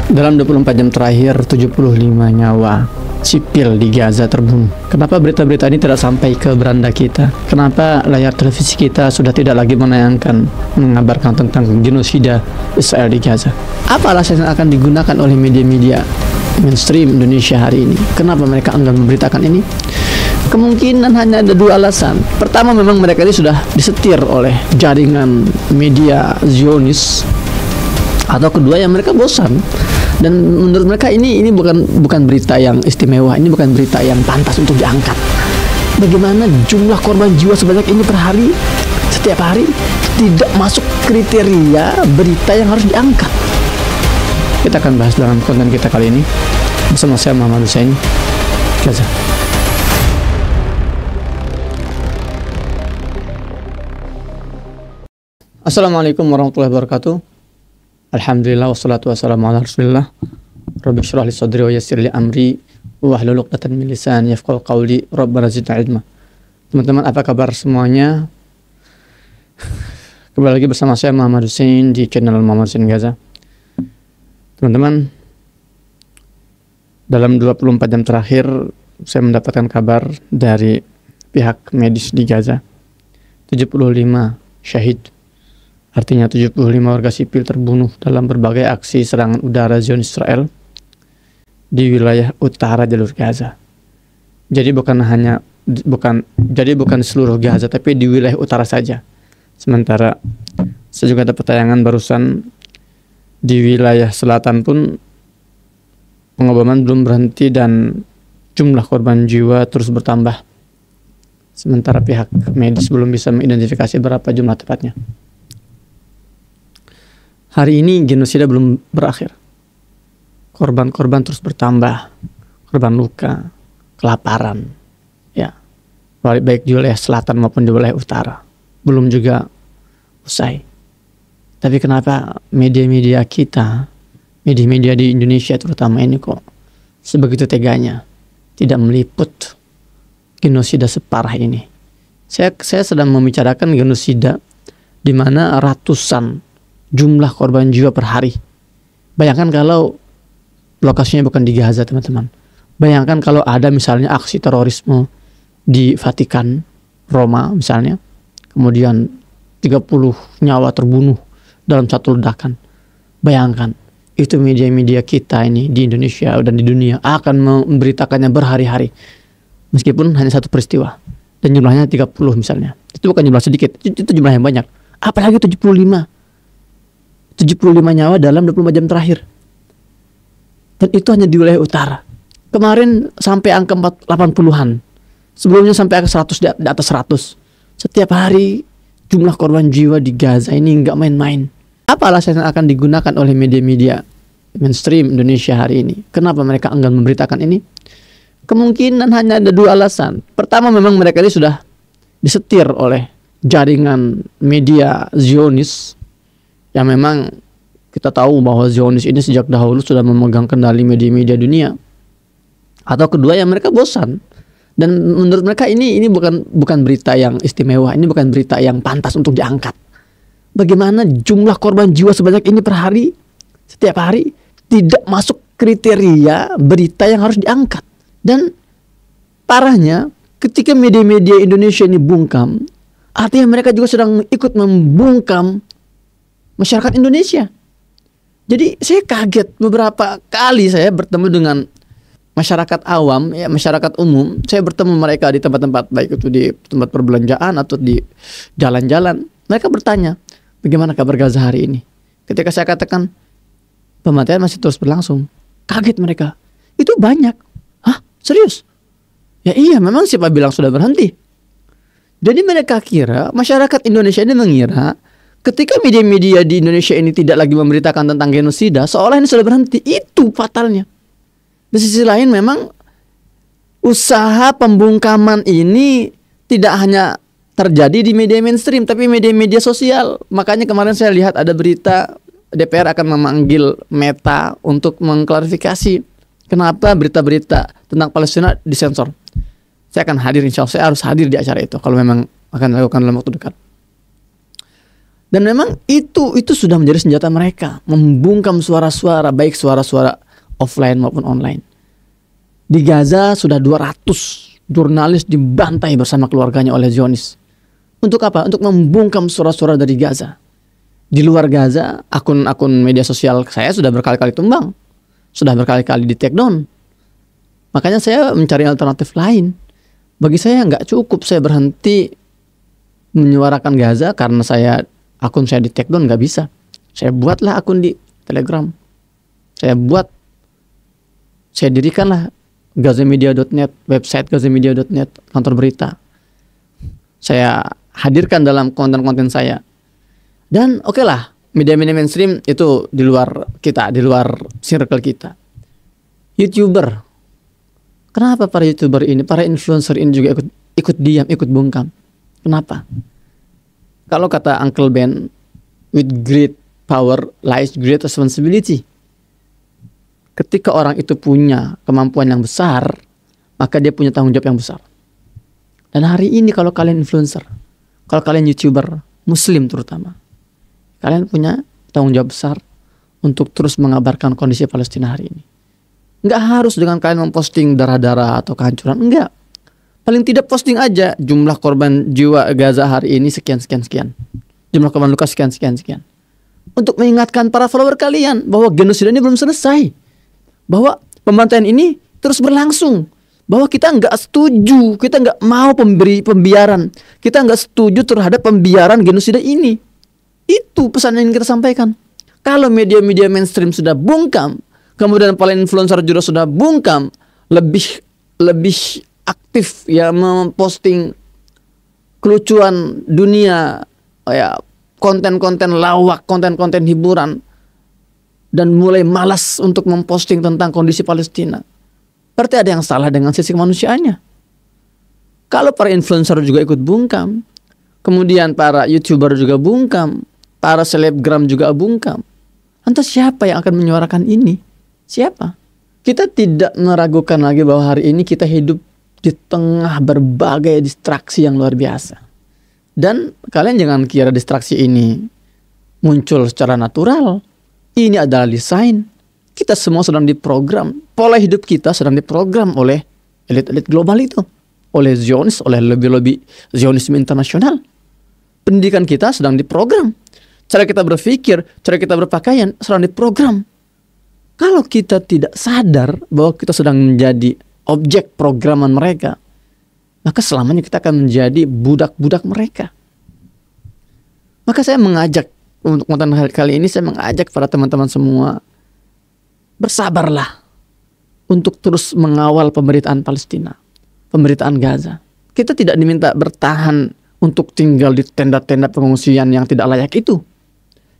Dalam 24 jam terakhir, 75 nyawa sipil di Gaza terbunuh. Kenapa berita-berita ini tidak sampai ke beranda kita? Kenapa layar televisi kita sudah tidak lagi mengabarkan tentang genosida Israel di Gaza? Apa alasan yang akan digunakan oleh media-media mainstream Indonesia hari ini? Kenapa mereka enggan memberitakan ini? Kemungkinan hanya ada dua alasan. Pertama, memang mereka ini sudah disetir oleh jaringan media Zionis, atau kedua, yang mereka bosan. Dan menurut mereka ini bukan berita yang istimewa, ini bukan berita yang pantas untuk diangkat. Bagaimana jumlah korban jiwa sebanyak ini per hari, setiap hari, tidak masuk kriteria berita yang harus diangkat. Kita akan bahas dalam konten kita kali ini bersama saya Muhammad Hussein, Gaza. Assalamualaikum warahmatullahi wabarakatuh. Alhamdulillah wassalatu wassalamu ala Rasulillah. Rabbi shrah li sadri wa yassir li amri wahlul 'uqdatam min lisani yafqahu qawli. Rabbana zidna ilma. Teman-teman, apa kabar semuanya? Kembali lagi bersama saya Muhammad Hussein di channel Muhammad Hussein Gaza. Teman-teman, dalam 24 jam terakhir saya mendapatkan kabar dari pihak medis di Gaza. 75 syahid. Artinya 75 warga sipil terbunuh dalam berbagai aksi serangan udara Zionis Israel di wilayah utara jalur Gaza. Jadi bukan seluruh Gaza, tapi di wilayah utara saja. Sementara saya juga dapat tayangan barusan di wilayah selatan pun pengoboman belum berhenti dan jumlah korban jiwa terus bertambah. Sementara pihak medis belum bisa mengidentifikasi berapa jumlah tepatnya. Hari ini genosida belum berakhir. Korban-korban terus bertambah. Korban luka, kelaparan, ya, baik di wilayah selatan maupun di wilayah utara. Belum juga usai. Tapi kenapa media-media kita, media-media di Indonesia terutama ini kok sebegitu teganya tidak meliput genosida separah ini? Saya sedang membicarakan genosida di mana ratusan jumlah korban jiwa per hari. Bayangkan kalau lokasinya bukan di Gaza, teman-teman. Bayangkan kalau ada misalnya aksi terorisme di Vatikan, Roma misalnya, kemudian 30 nyawa terbunuh dalam satu ledakan. Bayangkan, itu media-media kita ini di Indonesia dan di dunia akan memberitakannya berhari-hari. Meskipun hanya satu peristiwa dan jumlahnya 30 misalnya. Itu bukan jumlah sedikit, itu jumlah yang banyak. Apalagi 75 nyawa dalam 24 jam terakhir. Dan itu hanya di wilayah utara. Kemarin sampai angka 80-an. Sebelumnya sampai angka 100, di atas 100. Setiap hari jumlah korban jiwa di Gaza ini nggak main-main. Apa alasan yang akan digunakan oleh media-media mainstream Indonesia hari ini? Kenapa mereka enggan memberitakan ini? Kemungkinan hanya ada dua alasan. Pertama, memang mereka ini sudah disetir oleh jaringan media Zionis, yang memang kita tahu bahwa Zionis ini sejak dahulu sudah memegang kendali media-media dunia. Atau kedua, yang mereka bosan. Dan menurut mereka ini bukan berita yang istimewa, ini bukan berita yang pantas untuk diangkat. Bagaimana jumlah korban jiwa sebanyak ini per hari, setiap hari, tidak masuk kriteria berita yang harus diangkat. Dan parahnya, ketika media-media Indonesia ini bungkam, artinya mereka juga sedang ikut membungkam masyarakat Indonesia. Jadi saya kaget beberapa kali saya bertemu dengan masyarakat awam, ya, masyarakat umum. Saya bertemu mereka di tempat-tempat, baik itu di tempat perbelanjaan atau di jalan-jalan. Mereka bertanya, bagaimana kabar Gaza hari ini? Ketika saya katakan pembantaian masih terus berlangsung, kaget mereka. Itu banyak. Hah? Serius? Ya iya, memang siapa bilang sudah berhenti? Jadi mereka kira, masyarakat Indonesia ini mengira ketika media-media di Indonesia ini tidak lagi memberitakan tentang genosida, seolah ini sudah berhenti. Itu fatalnya. Di sisi lain, memang usaha pembungkaman ini tidak hanya terjadi di media mainstream, tapi media-media sosial. Makanya kemarin saya lihat ada berita DPR akan memanggil Meta untuk mengklarifikasi kenapa berita-berita tentang Palestina disensor. Saya akan hadir, insya Allah saya harus hadir di acara itu kalau memang akan dilakukan dalam waktu dekat. Dan memang itu sudah menjadi senjata mereka, membungkam suara-suara, baik suara-suara offline maupun online. Di Gaza sudah 200 jurnalis dibantai bersama keluarganya oleh Zionis. Untuk apa? Untuk membungkam suara-suara dari Gaza. Di luar Gaza, akun-akun media sosial saya sudah berkali-kali tumbang, sudah berkali-kali di take down. Makanya saya mencari alternatif lain. Bagi saya nggak cukup saya berhenti menyuarakan Gaza karena akun saya di take down, nggak bisa. Saya buatlah akun di Telegram. Saya dirikanlah gazamedia.net, website gazamedia.net, kantor berita. Saya hadirkan dalam konten-konten saya. Dan oke lah, media-media mainstream itu di luar kita, di luar circle kita. YouTuber. Kenapa para YouTuber ini, para influencer ini juga ikut diam, ikut bungkam? Kenapa? Kalau kata Uncle Ben, with great power lies great responsibility. Ketika orang itu punya kemampuan yang besar, maka dia punya tanggung jawab yang besar. Dan hari ini kalau kalian influencer, kalau kalian YouTuber, Muslim terutama, kalian punya tanggung jawab besar untuk terus mengabarkan kondisi Palestina hari ini. Nggak harus dengan kalian memposting darah-darah atau kehancuran, enggak. Paling tidak posting aja jumlah korban jiwa Gaza hari ini sekian. Jumlah korban luka sekian. Untuk mengingatkan para follower kalian bahwa genosida ini belum selesai. Bahwa pembantaian ini terus berlangsung. Bahwa kita nggak setuju, kita nggak mau pembiaran. Kita nggak setuju terhadap pembiaran genosida ini. Itu pesan yang kita sampaikan. Kalau media-media mainstream sudah bungkam, kemudian para influencer juga sudah bungkam, lebih aktif ya memposting kelucuan dunia, ya konten-konten lawak, konten-konten hiburan, dan mulai malas untuk memposting tentang kondisi Palestina. Berarti ada yang salah dengan sisi kemanusiaannya. Kalau para influencer juga ikut bungkam, kemudian para YouTuber juga bungkam, para selebgram juga bungkam, lantas siapa yang akan menyuarakan ini? Siapa? Kita tidak meragukan lagi bahwa hari ini kita hidup di tengah berbagai distraksi yang luar biasa. Dan kalian jangan kira distraksi ini muncul secara natural. Ini adalah desain. Kita semua sedang diprogram. Pola hidup kita sedang diprogram oleh elit-elit global itu. Oleh Zionis, oleh lobby-lobby Zionisme internasional. Pendidikan kita sedang diprogram. Cara kita berpikir, cara kita berpakaian sedang diprogram. Kalau kita tidak sadar bahwa kita sedang menjadi objek programan mereka, maka selamanya kita akan menjadi budak-budak mereka. Maka saya mengajak, untuk konten kali ini saya mengajak para teman-teman semua, bersabarlah untuk terus mengawal pemberitaan Palestina, pemberitaan Gaza. Kita tidak diminta bertahan untuk tinggal di tenda-tenda pengungsian yang tidak layak itu.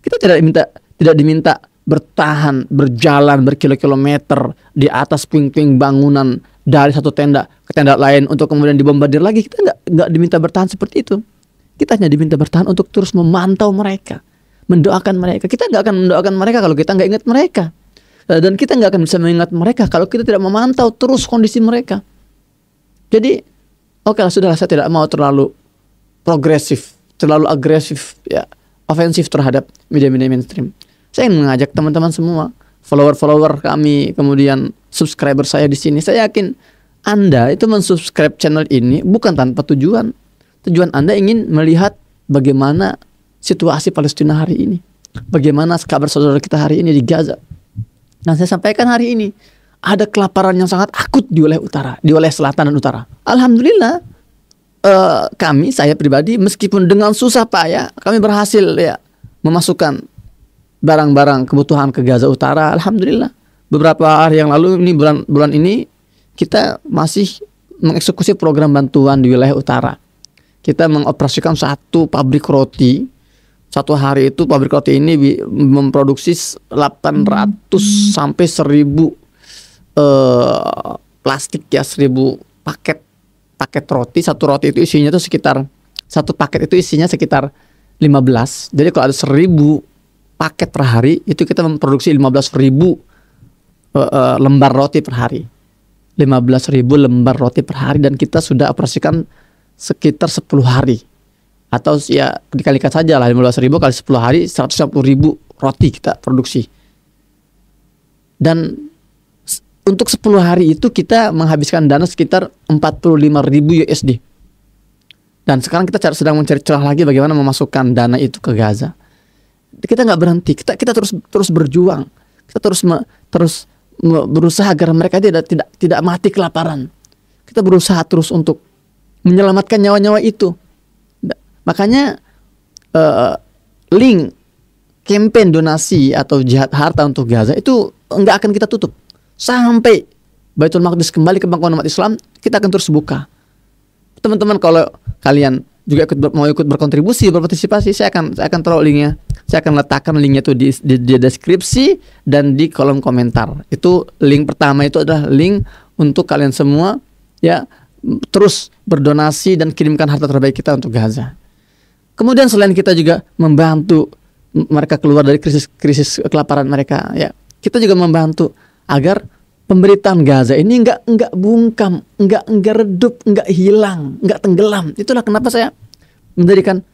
Kita tidak diminta bertahan, berjalan berkilo-kilometer di atas puing-puing bangunan dari satu tenda ke tenda lain untuk kemudian dibombardir lagi. Kita nggak diminta bertahan seperti itu. Kita hanya diminta bertahan untuk terus memantau mereka, mendoakan mereka. Kita nggak akan mendoakan mereka kalau kita nggak ingat mereka, dan kita nggak akan bisa mengingat mereka kalau kita tidak memantau terus kondisi mereka. Jadi, oke lah, sudahlah, saya tidak mau terlalu progresif, terlalu agresif, ya, ofensif terhadap media-media mainstream. Saya ingin mengajak teman-teman semua, follower-follower kami, kemudian subscriber saya di sini. Saya yakin Anda itu mensubscribe channel ini bukan tanpa tujuan. Tujuan Anda ingin melihat bagaimana situasi Palestina hari ini, bagaimana kabar saudara kita hari ini di Gaza. Nah, saya sampaikan hari ini ada kelaparan yang sangat akut di wilayah utara, di wilayah selatan dan utara. Alhamdulillah, saya pribadi meskipun dengan susah payah kami berhasil ya memasukkan barang-barang kebutuhan ke Gaza Utara. Alhamdulillah, beberapa hari yang lalu, ini bulan ini kita masih mengeksekusi program bantuan di wilayah utara. Kita mengoperasikan satu pabrik roti. Satu hari itu pabrik roti ini memproduksi 800 sampai 1000 plastik ya, 1000 paket roti. Satu roti itu isinya tuh sekitar, satu paket itu isinya sekitar 15. Jadi kalau ada 1000 paket per hari, itu kita memproduksi 15.000 lembar roti per hari. 15.000 lembar roti per hari, dan kita sudah operasikan sekitar 10 hari. Atau ya dikalikan saja lah 15.000 kali 10 hari 150.000 roti kita produksi. Dan untuk 10 hari itu kita menghabiskan dana sekitar 45.000 USD. Dan sekarang kita sedang mencari celah lagi bagaimana memasukkan dana itu ke Gaza. Kita nggak berhenti, kita terus berjuang, kita terus berusaha agar mereka tidak mati kelaparan. Kita berusaha terus untuk menyelamatkan nyawa-nyawa itu. Makanya link campaign donasi atau jihad harta untuk Gaza itu nggak akan kita tutup sampai Baitul Maqdis kembali ke bangkuan umat Islam. Kita akan terus buka. Teman-teman, kalau kalian juga mau ikut berkontribusi, berpartisipasi, saya akan taruh linknya. Saya akan letakkan linknya itu di deskripsi dan di kolom komentar. Itu link pertama, itu adalah link untuk kalian semua ya terus berdonasi dan kirimkan harta terbaik kita untuk Gaza. Kemudian selain kita juga membantu mereka keluar dari krisis kelaparan mereka, ya kita juga membantu agar pemberitaan Gaza ini nggak bungkam, nggak redup, nggak hilang, nggak tenggelam. Itulah kenapa saya mendirikan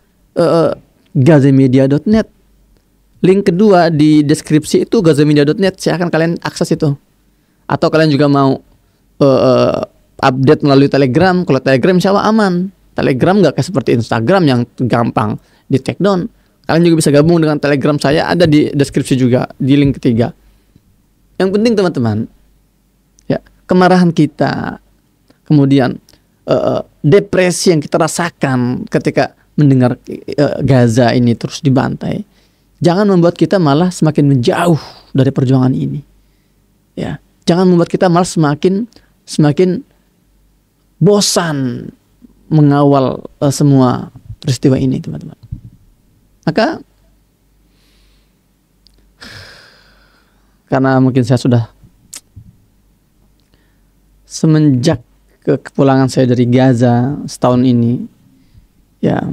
gazamedia.net. Link kedua di deskripsi itu gazamedia.net. Silahkan kalian akses itu. Atau kalian juga mau update melalui Telegram. Kalau Telegram insya Allah aman. Telegram nggak kayak seperti Instagram yang gampang di take down. Kalian juga bisa gabung dengan Telegram saya, ada di deskripsi juga di link ketiga. Yang penting teman-teman, ya kemarahan kita, kemudian depresi yang kita rasakan ketika mendengar Gaza ini terus dibantai, jangan membuat kita malah semakin menjauh dari perjuangan ini. Ya, jangan membuat kita malah semakin bosan mengawal semua peristiwa ini, teman-teman. Maka karena mungkin saya sudah semenjak kepulangan saya dari Gaza setahun ini, ya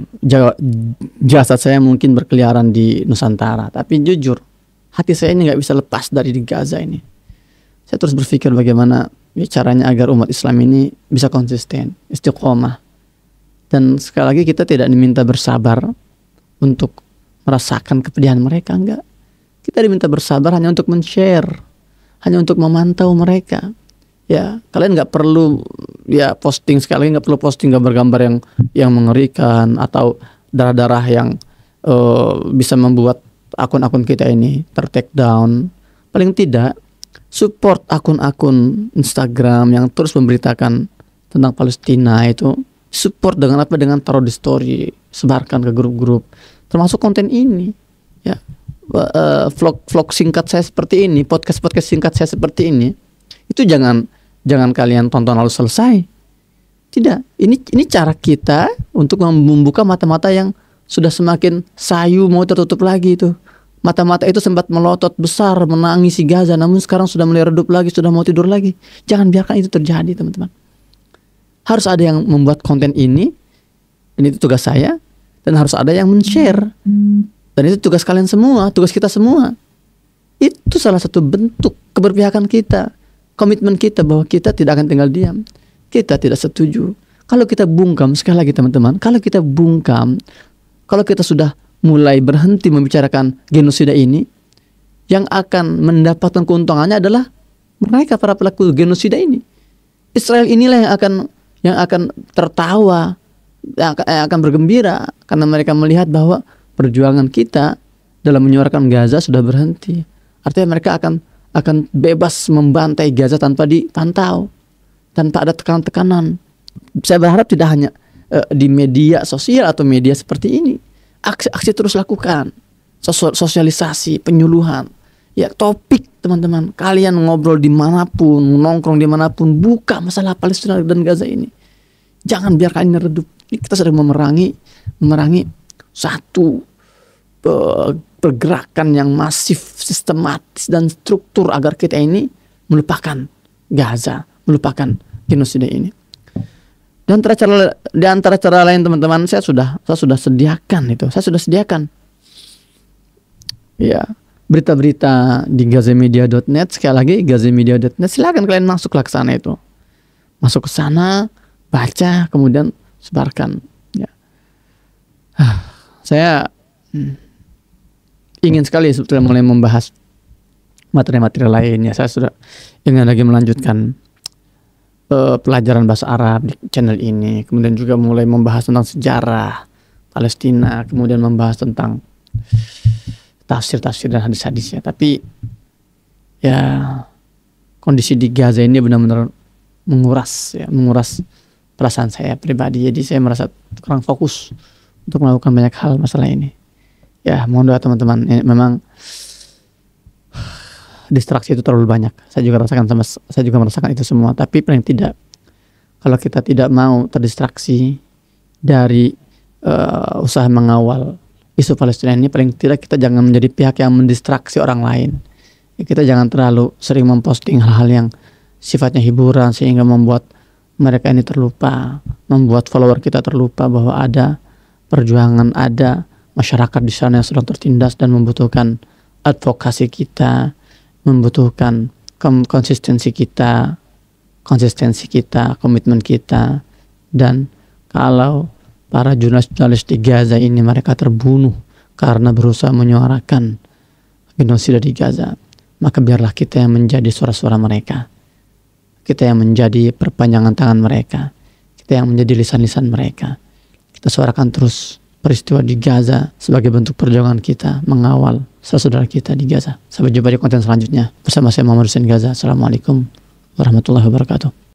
jasad saya mungkin berkeliaran di Nusantara, tapi jujur hati saya ini nggak bisa lepas dari di Gaza ini. Saya terus berpikir bagaimana caranya agar umat Islam ini bisa konsisten, istiqomah, dan sekali lagi kita tidak diminta bersabar untuk merasakan kepedihan mereka, enggak. Kita diminta bersabar hanya untuk men-share, hanya untuk memantau mereka. Ya, kalian nggak perlu ya posting, sekali nggak perlu posting gambar-gambar yang mengerikan atau darah-darah yang bisa membuat akun-akun kita ini ter-take down. Paling tidak support akun-akun Instagram yang terus memberitakan tentang Palestina itu. Support dengan apa? Dengan taruh di story, sebarkan ke grup-grup, termasuk konten ini. Ya. Vlog singkat saya seperti ini, podcast singkat saya seperti ini, itu jangan kalian tonton lalu selesai. Tidak, ini cara kita untuk membuka mata-mata yang sudah semakin sayu, mau tertutup lagi itu. Mata-mata itu sempat melotot besar, menangisi Gaza, namun sekarang sudah mulai redup lagi, sudah mau tidur lagi. Jangan biarkan itu terjadi, teman-teman. Harus ada yang membuat konten ini, dan itu tugas saya, dan harus ada yang men-share. Dan itu tugas kalian semua, tugas kita semua. Itu salah satu bentuk keberpihakan kita, komitmen kita bahwa kita tidak akan tinggal diam. Kita tidak setuju. Kalau kita bungkam, sekali lagi teman-teman, kalau kita bungkam, kalau kita sudah mulai berhenti membicarakan genosida ini, yang akan mendapatkan keuntungannya adalah mereka, para pelaku genosida ini. Israel inilah yang akan tertawa, yang akan bergembira, karena mereka melihat bahwa perjuangan kita dalam menyuarakan Gaza sudah berhenti. Artinya mereka akan bebas membantai Gaza tanpa dipantau, tanpa ada tekanan-tekanan. Saya berharap tidak hanya di media sosial atau media seperti ini. Aksi terus lakukan, sosialisasi, penyuluhan. Ya, topik teman-teman, kalian ngobrol dimanapun, nongkrong dimanapun, buka masalah Palestina dan Gaza ini. Jangan biarkan ini redup. Kita sedang memerangi satu pergerakan yang masif, sistematis dan struktur agar kita ini melupakan Gaza, melupakan genosida ini. Dan di antara cara lain teman-teman, saya sudah sediakan itu. Saya sudah sediakan ya berita-berita di gazamedia.net. Sekali lagi gazamedia.net, silakan kalian masuklah ke sana itu. Masuk ke sana, baca, kemudian sebarkan. Ya. Saya ingin sekali sebetulnya mulai membahas materi-materi lainnya. Saya sudah ingin lagi melanjutkan pelajaran bahasa Arab di channel ini, kemudian juga mulai membahas tentang sejarah Palestina, kemudian membahas tentang tafsir-tafsir dan hadis-hadisnya. Tapi ya kondisi di Gaza ini benar-benar menguras perasaan saya pribadi. Jadi saya merasa kurang fokus untuk melakukan banyak hal masalah ini. Ya mohon doa teman-teman. Memang distraksi itu terlalu banyak. Saya juga merasakan itu semua. Tapi paling tidak, kalau kita tidak mau terdistraksi dari usaha mengawal isu Palestina ini, paling tidak kita jangan menjadi pihak yang mendistraksi orang lain. Kita jangan terlalu sering memposting hal-hal yang sifatnya hiburan sehingga membuat mereka ini terlupa, membuat follower kita terlupa bahwa ada perjuangan, ada masyarakat di sana yang sedang tertindas dan membutuhkan advokasi kita, membutuhkan konsistensi kita, komitmen kita. Dan kalau para jurnalis di Gaza ini mereka terbunuh karena berusaha menyuarakan genosida di Gaza, maka biarlah kita yang menjadi suara-suara mereka, kita yang menjadi perpanjangan tangan mereka, kita yang menjadi lisan-lisan mereka. Kita suarakan terus peristiwa di Gaza sebagai bentuk perjuangan kita mengawal saudara kita di Gaza. Sampai jumpa di konten selanjutnya bersama saya Muhammad Hussein Gaza. Assalamualaikum warahmatullahi wabarakatuh.